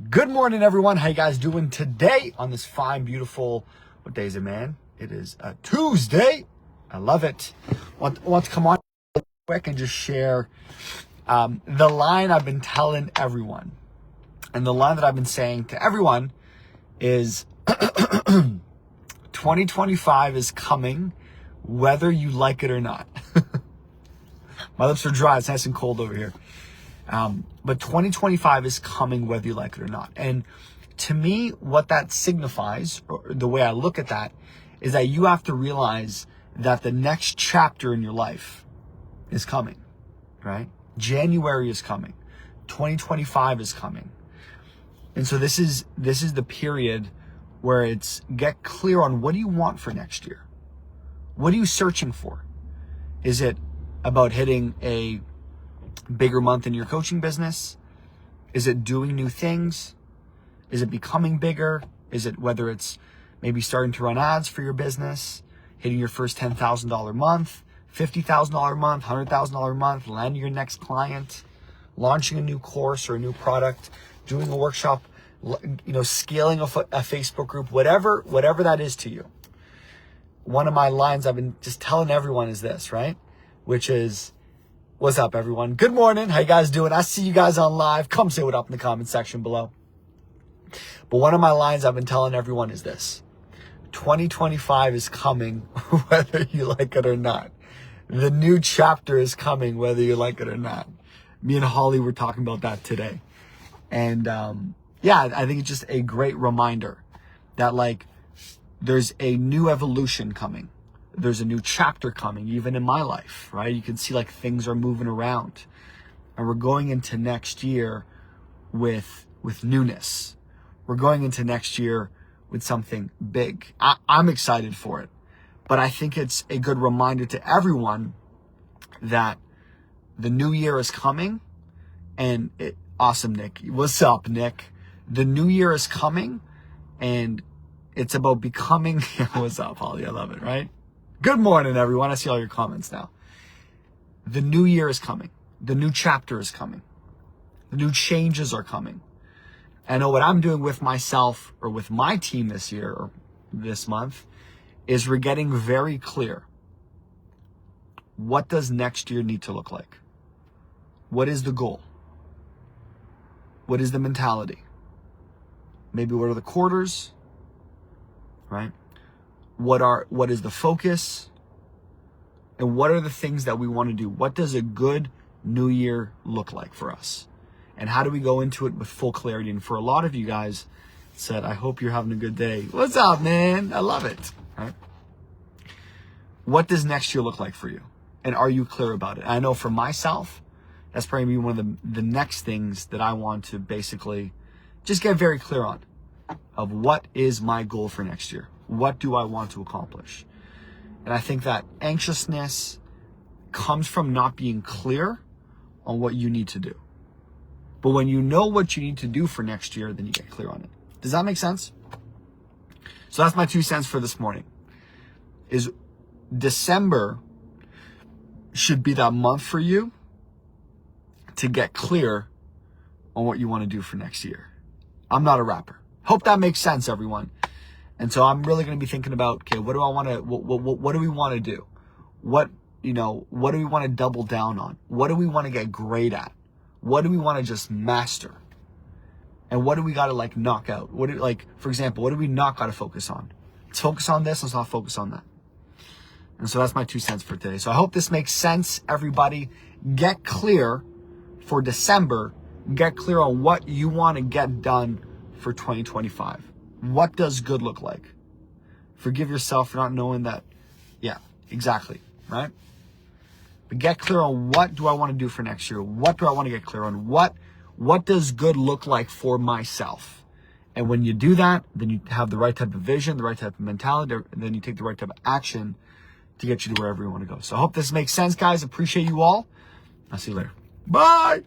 Good morning, everyone. How you guys doing today on this fine, beautiful, what day is it, man? It is a Tuesday. I love it. Want to come on real quick and just share the line I've been telling everyone. And the line that I've been saying to everyone is 2025 is coming, whether you like it or not. My lips are dry. It's nice and cold over here. But 2025 is coming whether you like it or not. And to me, what that signifies, or the way I look at that, is that you have to realize that the next chapter in your life is coming, right? January is coming. 2025 is coming. And so this is the period where it's get clear on what do you want for next year? What are you searching for? Is it about hitting a bigger month in your coaching business? Is it doing new things? Is it becoming bigger? Is it whether it's maybe starting to run ads for your business, hitting your first $10,000 month, $50,000 month, $100,000 month, landing your next client, launching a new course or a new product, doing a workshop, scaling a Facebook group, whatever that is to you. One of my lines I've been just telling everyone is this, right? Which is, what's up, everyone? Good morning. How you guys doing? I see you guys on live. Come say what up in the comment section below. But one of my lines I've been telling everyone is this. 2025 is coming whether you like it or not. The new chapter is coming whether you like it or not. Me and Holly were talking about that today. And I think it's just a great reminder that there's a new evolution coming. There's a new chapter coming, even in my life, right? You can see things are moving around, and we're going into next year with newness. We're going into next year with something big. I'm excited for it, but I think it's a good reminder to everyone that the new year is coming. And awesome, Nick. What's up, Nick? The new year is coming, and it's about becoming. What's up, Holly? I love it, right? Good morning, everyone. I see all your comments now. The new year is coming. The new chapter is coming. The new changes are coming. I know what I'm doing with myself or with my team this year or this month is we're getting very clear. What does next year need to look like? What is the goal? What is the mentality? Maybe what are the quarters, right? What is the focus? And what are the things that we want to do? What does a good new year look like for us? And how do we go into it with full clarity? And for a lot of you guys said, I hope you're having a good day. What's up, man? I love it. Right? What does next year look like for you? And are you clear about it? I know for myself, that's probably one of the next things that I want to basically just get very clear on of what is my goal for next year? What do I want to accomplish? And I think that anxiousness comes from not being clear on what you need to do. But when you know what you need to do for next year, then you get clear on it. Does that make sense? So that's my 2 cents for this morning. Is December should be that month for you to get clear on what you want to do for next year. I'm not a rapper. Hope that makes sense, everyone. And so I'm really going to be thinking about, okay, what do I want to, what do we want to do? What do we want to double down on? What do we want to get great at? What do we want to just master? And what do we got to knock out? For example, what do we not got to focus on? Let's focus on this. Let's not focus on that. And so that's my 2 cents for today. So I hope this makes sense, everybody. Get clear for December. Get clear on what you want to get done for 2025. What does good look like? Forgive yourself for not knowing that. Yeah, exactly, right? But get clear on what do I want to do for next year? What do I want to get clear on? What does good look like for myself? And when you do that, then you have the right type of vision, the right type of mentality, and then you take the right type of action to get you to wherever you want to go. So I hope this makes sense, guys. Appreciate you all. I'll see you later. Bye.